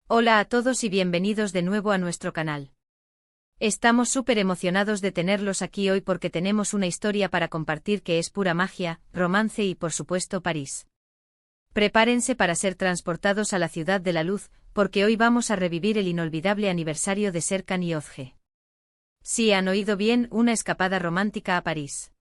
Hola a todos y bienvenidos de nuevo a nuestro canal. Estamos súper emocionados de tenerlos aquí hoy porque tenemos una historia para compartir que es pura magia, romance y por supuesto París. Prepárense para ser transportados a la ciudad de la luz, porque hoy vamos a revivir el inolvidable aniversario de Serkan y Özge. Sí, han oído bien, una escapada romántica a París.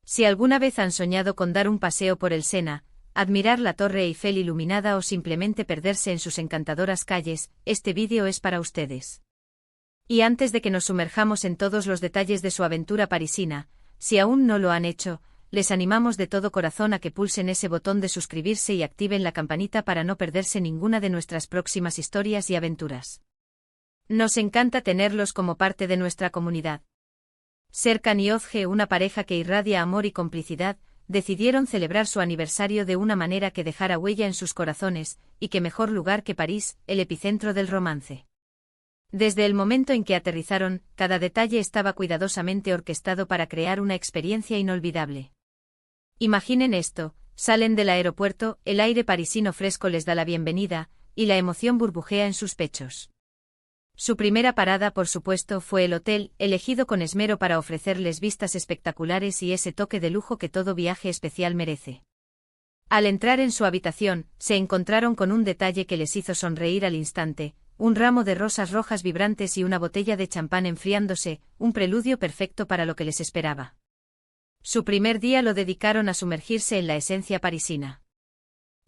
Si alguna vez han soñado con dar un paseo por el Sena, admirar la Torre Eiffel iluminada o simplemente perderse en sus encantadoras calles, este vídeo es para ustedes. Y antes de que nos sumerjamos en todos los detalles de su aventura parisina, si aún no lo han hecho, les animamos de todo corazón a que pulsen ese botón de suscribirse y activen la campanita para no perderse ninguna de nuestras próximas historias y aventuras. Nos encanta tenerlos como parte de nuestra comunidad. Serkan y Özge, una pareja que irradia amor y complicidad, decidieron celebrar su aniversario de una manera que dejara huella en sus corazones, y qué mejor lugar que París, el epicentro del romance. Desde el momento en que aterrizaron, cada detalle estaba cuidadosamente orquestado para crear una experiencia inolvidable. Imaginen esto, salen del aeropuerto, el aire parisino fresco les da la bienvenida, y la emoción burbujea en sus pechos. Su primera parada, por supuesto, fue el hotel, elegido con esmero para ofrecerles vistas espectaculares y ese toque de lujo que todo viaje especial merece. Al entrar en su habitación, se encontraron con un detalle que les hizo sonreír al instante, un ramo de rosas rojas vibrantes y una botella de champán enfriándose, un preludio perfecto para lo que les esperaba. Su primer día lo dedicaron a sumergirse en la esencia parisina.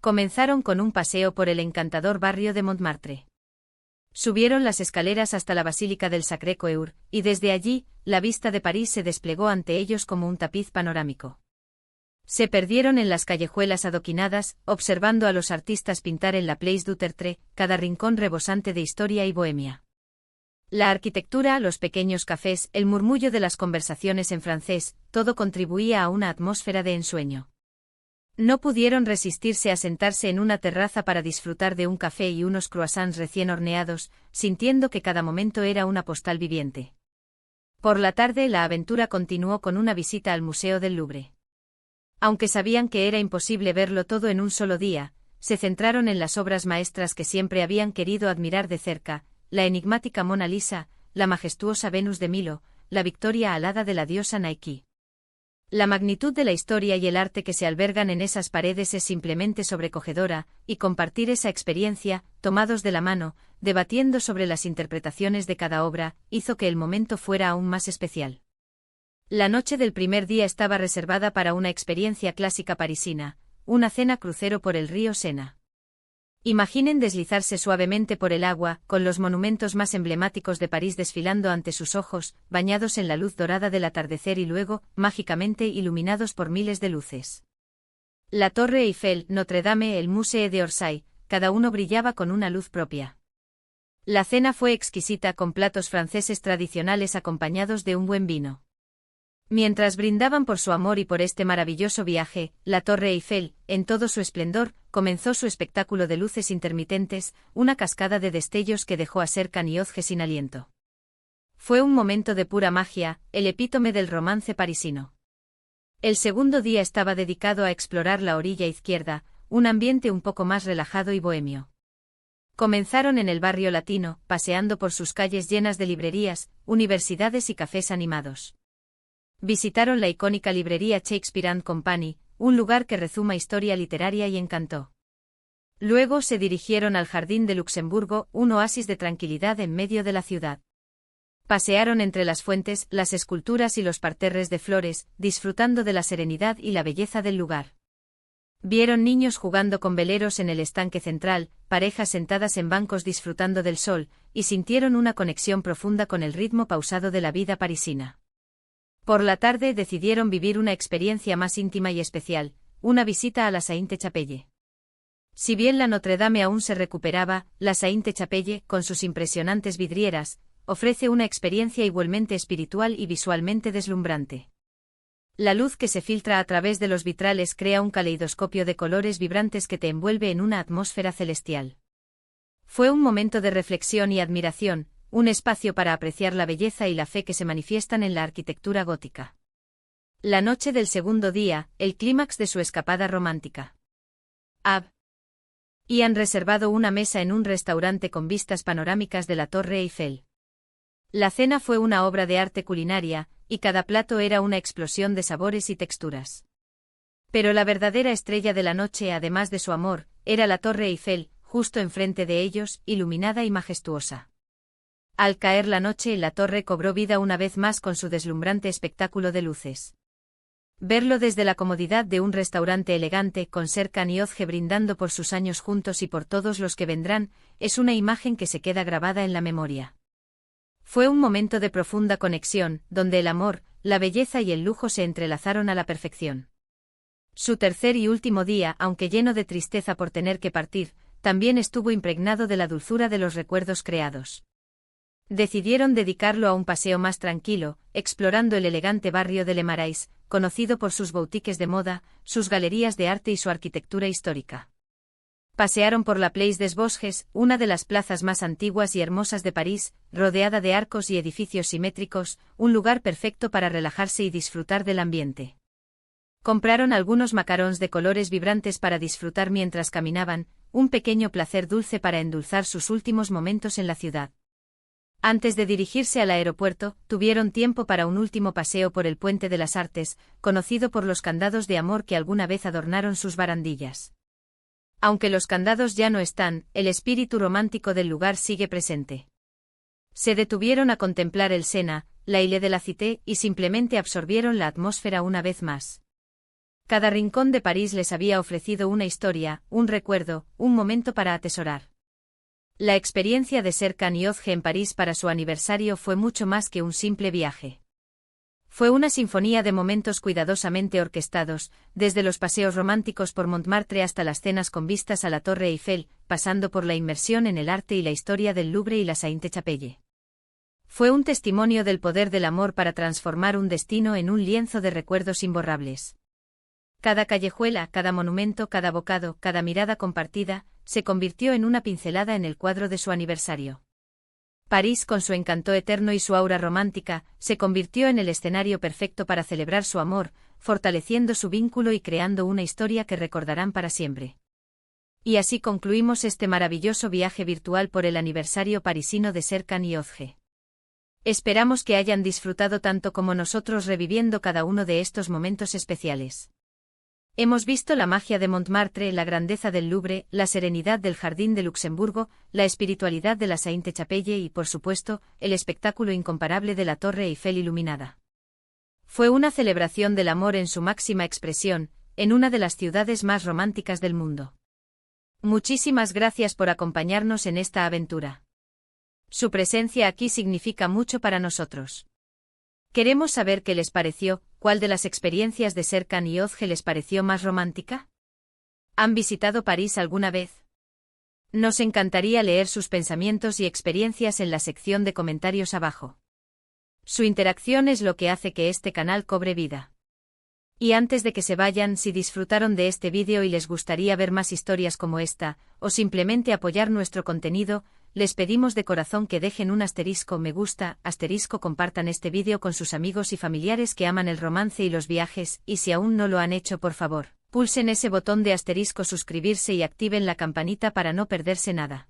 Comenzaron con un paseo por el encantador barrio de Montmartre. Subieron las escaleras hasta la Basílica del Sacré-Cœur, y desde allí, la vista de París se desplegó ante ellos como un tapiz panorámico. Se perdieron en las callejuelas adoquinadas, observando a los artistas pintar en la Place du Tertre, cada rincón rebosante de historia y bohemia. La arquitectura, los pequeños cafés, el murmullo de las conversaciones en francés, todo contribuía a una atmósfera de ensueño. No pudieron resistirse a sentarse en una terraza para disfrutar de un café y unos croissants recién horneados, sintiendo que cada momento era una postal viviente. Por la tarde la aventura continuó con una visita al Museo del Louvre. Aunque sabían que era imposible verlo todo en un solo día, se centraron en las obras maestras que siempre habían querido admirar de cerca, la enigmática Mona Lisa, la majestuosa Venus de Milo, la Victoria alada de la diosa Nike. La magnitud de la historia y el arte que se albergan en esas paredes es simplemente sobrecogedora, y compartir esa experiencia, tomados de la mano, debatiendo sobre las interpretaciones de cada obra, hizo que el momento fuera aún más especial. La noche del primer día estaba reservada para una experiencia clásica parisina, una cena crucero por el río Sena. Imaginen deslizarse suavemente por el agua, con los monumentos más emblemáticos de París desfilando ante sus ojos, bañados en la luz dorada del atardecer y luego, mágicamente iluminados por miles de luces. La Torre Eiffel, Notre Dame, el Musée d'Orsay, cada uno brillaba con una luz propia. La cena fue exquisita con platos franceses tradicionales acompañados de un buen vino. Mientras brindaban por su amor y por este maravilloso viaje, la Torre Eiffel, en todo su esplendor, comenzó su espectáculo de luces intermitentes, una cascada de destellos que dejó a Serkan y Özge sin aliento. Fue un momento de pura magia, el epítome del romance parisino. El segundo día estaba dedicado a explorar la orilla izquierda, un ambiente un poco más relajado y bohemio. Comenzaron en el barrio latino, paseando por sus calles llenas de librerías, universidades y cafés animados. Visitaron la icónica librería Shakespeare and Company, un lugar que rezuma historia literaria y encanto. Luego se dirigieron al Jardín de Luxemburgo, un oasis de tranquilidad en medio de la ciudad. Pasearon entre las fuentes, las esculturas y los parterres de flores, disfrutando de la serenidad y la belleza del lugar. Vieron niños jugando con veleros en el estanque central, parejas sentadas en bancos disfrutando del sol, y sintieron una conexión profunda con el ritmo pausado de la vida parisina. Por la tarde decidieron vivir una experiencia más íntima y especial, una visita a la Sainte-Chapelle. Si bien la Notre Dame aún se recuperaba, la Sainte-Chapelle, con sus impresionantes vidrieras, ofrece una experiencia igualmente espiritual y visualmente deslumbrante. La luz que se filtra a través de los vitrales crea un caleidoscopio de colores vibrantes que te envuelve en una atmósfera celestial. Fue un momento de reflexión y admiración, un espacio para apreciar la belleza y la fe que se manifiestan en la arquitectura gótica. La noche del segundo día, el clímax de su escapada romántica. Y han reservado una mesa en un restaurante con vistas panorámicas de la Torre Eiffel. La cena fue una obra de arte culinaria, y cada plato era una explosión de sabores y texturas. Pero la verdadera estrella de la noche, además de su amor, era la Torre Eiffel, justo enfrente de ellos, iluminada y majestuosa. Al caer la noche, la torre cobró vida una vez más con su deslumbrante espectáculo de luces. Verlo desde la comodidad de un restaurante elegante con Serkan y Özge brindando por sus años juntos y por todos los que vendrán, es una imagen que se queda grabada en la memoria. Fue un momento de profunda conexión, donde el amor, la belleza y el lujo se entrelazaron a la perfección. Su tercer y último día, aunque lleno de tristeza por tener que partir, también estuvo impregnado de la dulzura de los recuerdos creados. Decidieron dedicarlo a un paseo más tranquilo, explorando el elegante barrio de Le Marais, conocido por sus boutiques de moda, sus galerías de arte y su arquitectura histórica. Pasearon por la Place des Vosges, una de las plazas más antiguas y hermosas de París, rodeada de arcos y edificios simétricos, un lugar perfecto para relajarse y disfrutar del ambiente. Compraron algunos macarons de colores vibrantes para disfrutar mientras caminaban, un pequeño placer dulce para endulzar sus últimos momentos en la ciudad. Antes de dirigirse al aeropuerto, tuvieron tiempo para un último paseo por el Puente de las Artes, conocido por los candados de amor que alguna vez adornaron sus barandillas. Aunque los candados ya no están, el espíritu romántico del lugar sigue presente. Se detuvieron a contemplar el Sena, la Île de la Cité y simplemente absorbieron la atmósfera una vez más. Cada rincón de París les había ofrecido una historia, un recuerdo, un momento para atesorar. La experiencia de Serkan y Özge en París para su aniversario fue mucho más que un simple viaje. Fue una sinfonía de momentos cuidadosamente orquestados, desde los paseos románticos por Montmartre hasta las cenas con vistas a la Torre Eiffel, pasando por la inmersión en el arte y la historia del Louvre y la Sainte-Chapelle. Fue un testimonio del poder del amor para transformar un destino en un lienzo de recuerdos imborrables. Cada callejuela, cada monumento, cada bocado, cada mirada compartida, se convirtió en una pincelada en el cuadro de su aniversario. París, con su encanto eterno y su aura romántica, se convirtió en el escenario perfecto para celebrar su amor, fortaleciendo su vínculo y creando una historia que recordarán para siempre. Y así concluimos este maravilloso viaje virtual por el aniversario parisino de Serkan y Özge. Esperamos que hayan disfrutado tanto como nosotros reviviendo cada uno de estos momentos especiales. Hemos visto la magia de Montmartre, la grandeza del Louvre, la serenidad del Jardín de Luxemburgo, la espiritualidad de la Sainte-Chapelle y, por supuesto, el espectáculo incomparable de la Torre Eiffel iluminada. Fue una celebración del amor en su máxima expresión, en una de las ciudades más románticas del mundo. Muchísimas gracias por acompañarnos en esta aventura. Su presencia aquí significa mucho para nosotros. Queremos saber qué les pareció, cuál de las experiencias de Serkan y Özge les pareció más romántica. ¿Han visitado París alguna vez? Nos encantaría leer sus pensamientos y experiencias en la sección de comentarios abajo. Su interacción es lo que hace que este canal cobre vida. Y antes de que se vayan, si disfrutaron de este vídeo y les gustaría ver más historias como esta, o simplemente apoyar nuestro contenido, les pedimos de corazón que dejen un asterisco me gusta, asterisco compartan este vídeo con sus amigos y familiares que aman el romance y los viajes, y si aún no lo han hecho por favor, pulsen ese botón de asterisco suscribirse y activen la campanita para no perderse nada.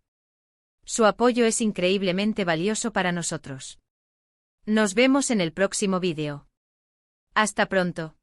Su apoyo es increíblemente valioso para nosotros. Nos vemos en el próximo vídeo. Hasta pronto.